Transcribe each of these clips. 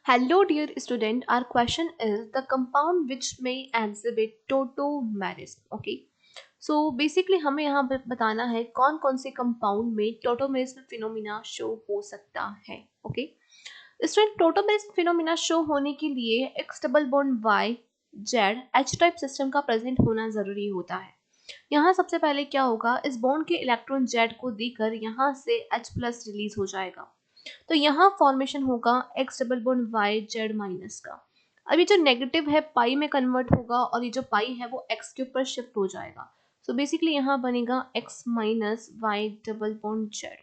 Hello dear student, our question is the compound which may exhibit tautomerism. Okay, so basically हमें यहाँ पे बताना है कौन कौन से कंपाउंड में टोटोमेरिज्म फिनोमिना शो हो सकता है. Okay, student tautomerism phenomena show होने के लिए X double bond Y Z H type system का प्रेजेंट होना जरूरी होता है. यहाँ सबसे पहले क्या होगा, इस बॉन्ड के इलेक्ट्रॉन जेड को देकर यहाँ से H प्लस रिलीज हो जाएगा. तो यहाँ फॉर्मेशन होगा X double bond Y Z minus का. अब ये जो नेगेटिव है पाई में कन्वर्ट होगा और ये जो पाई है वो एक्स के ऊपर शिफ्ट हो जाएगा. सो बेसिकली यहाँ बनेगा X minus Y double bond Z.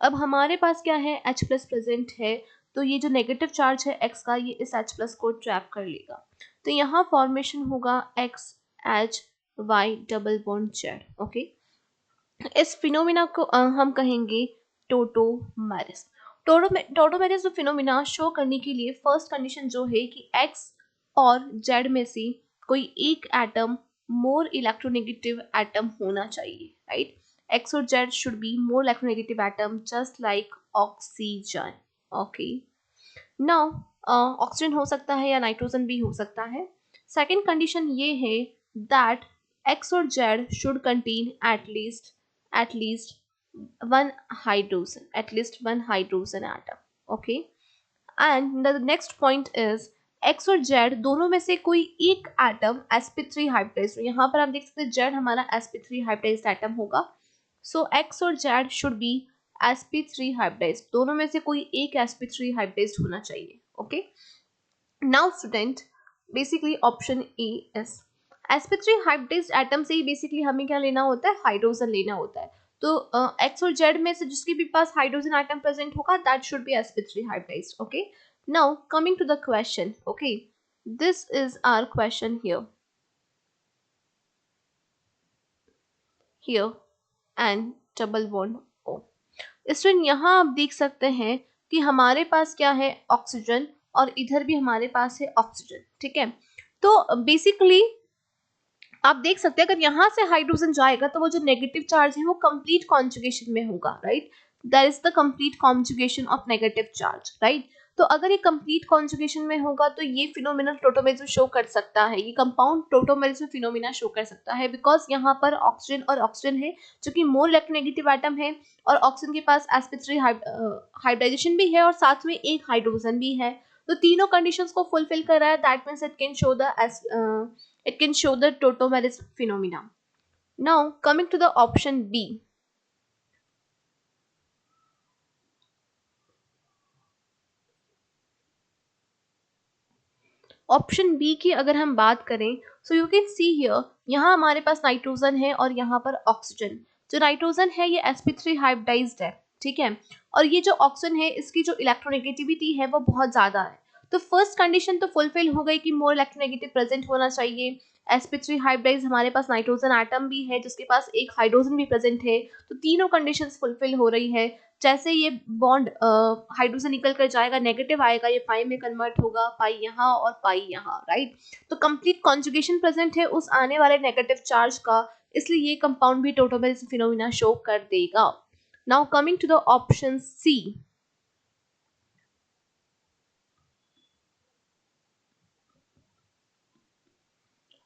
अब हमारे पास क्या है, H प्लस प्रेजेंट है, तो ये जो नेगेटिव चार्ज है एक्स का ये इस H प्लस को ट्रैप कर लेगा. तो यहाँ फॉर्मेशन होगा X H Y double bond Z. Okay, इस फिनोमिना को हम कहेंगे टोटोमेरिज्म. टोटोमेरिज्म फिनोमिना शो करने के लिए फर्स्ट कंडीशन जो है कि एक्स और जेड में से कोई एक एटम मोर इलेक्ट्रोनेगेटिव एटम होना चाहिए. राइट, एक्स और Z should be more electronegative atom just like oxygen. Okay, now oxygen हो सकता है या नाइट्रोजन भी हो सकता है. सेकेंड कंडीशन ये है दैट एक्स और Z should contain at least one hydrogen atom. Okay, and the next point is x और z दोनों में से कोई एक एटम sp3 हाइब्रिडाइज्ड. यहाँ पर आप देख सकते हैं z हमारा sp3 हाइब्रिडाइज्ड एटम होगा. सो x और z should be sp3 hybridized. दोनों में से कोई एक sp3 हाइब्रिडाइज्ड होना चाहिए. Okay, now student basically option A is sp3 hybridized atom से ही बेसिकली हमें क्या लेना होता है, हाइड्रोजन लेना होता है. तो एक्स और जेड में से जिसके भी पास हाइड्रोजन एटम प्रेजेंट होगा that should be sp3 hybridized. Okay, now coming to the question. Okay, this is our question here and double bond O. Student यहाँ आप देख सकते हैं कि हमारे पास क्या है, ऑक्सीजन, और इधर भी हमारे पास है ऑक्सीजन. ठीक है, तो बेसिकली आप देख सकते हैं अगर यहाँ से हाइड्रोजन जाएगा तो वो जो नेगेटिव चार्ज है वो कंप्लीट कॉन्जुगेशन में होगा. Right, that is the complete conjugation of negative charge. Right, तो अगर ये कंप्लीट कॉन्जुगेशन में होगा तो ये फिनोमिना टोटोमेरिज्म शो कर सकता है, ये कंपाउंड टोटोमेरिज्म फिनोमिना शो कर सकता है, बिकॉज यहाँ पर ऑक्सीजन और ऑक्सीजन है जो कि मोर इलेक्ट्रोनेगेटिव एटम है, और ऑक्सीजन के पास sp3 हाइब्रिडाइजेशन भी है और साथ में एक हाइड्रोजन भी है. तो तीनों कंडीशंस को फुलफिल कर रहा है. That means it can show the tautomerism phenomena. Now coming to the option B. Option B की अगर हम बात करें, so you can see here, यहाँ हमारे पास नाइट्रोजन है और यहाँ पर ऑक्सीजन. जो नाइट्रोजन है ये sp3 हाइब्रिडाइज्ड है. ठीक है, और ये जो ऑक्सीजन है इसकी जो इलेक्ट्रोनेगेटिविटी है वो बहुत ज्यादा है. तो फर्स्ट कंडीशन तो फुलफिल हो गई कि मोर इलेक्ट्रोनेगेटिव प्रेजेंट होना चाहिए. sp3 हाइब्रिडाइज्ड, हमारे पास नाइट्रोजन एटम भी है जिसके पास एक हाइड्रोजन भी प्रेजेंट है. तो तीनों कंडीशंस फुलफिल हो रही है. जैसे ये बॉन्ड हाइड्रोजन निकल कर जाएगा, नेगेटिव आएगा, ये पाई में कन्वर्ट होगा, पाई यहाँ और पाई यहाँ. राइट, तो कंप्लीट कॉन्जुगेशन प्रेजेंट है उस आने वाले नेगेटिव चार्ज का, इसलिए ये कंपाउंड भी टोटोमेरिज्म फिनोमिना शो कर देगा. Now coming to the option C.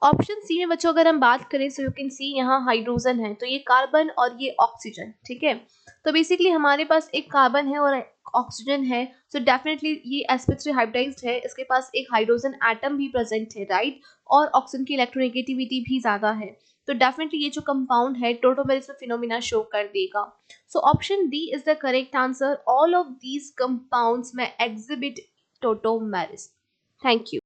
Option C में बच्चों अगर हम बात करें, सो यू कैन सी यहाँ हाइड्रोजन है, तो ये कार्बन और ये ऑक्सीजन. ठीक है, तो बेसिकली हमारे पास एक कार्बन है और ऑक्सीजन है, सो डेफिनेटली ये sp3 हाइब्रिडाइज्ड है, इसके पास एक हाइड्रोजन एटम भी प्रेजेंट है. राइट, और ऑक्सीजन की इलेक्ट्रोनेगेटिविटी भी ज्यादा है, तो डेफिनेटली ये जो कंपाउंड है टोटोमेरिज्म फिनोमिना शो कर देगा. So option D is the correct answer. All of these compounds में एग्जिबिट टोटोमेरिज्म. Thank you.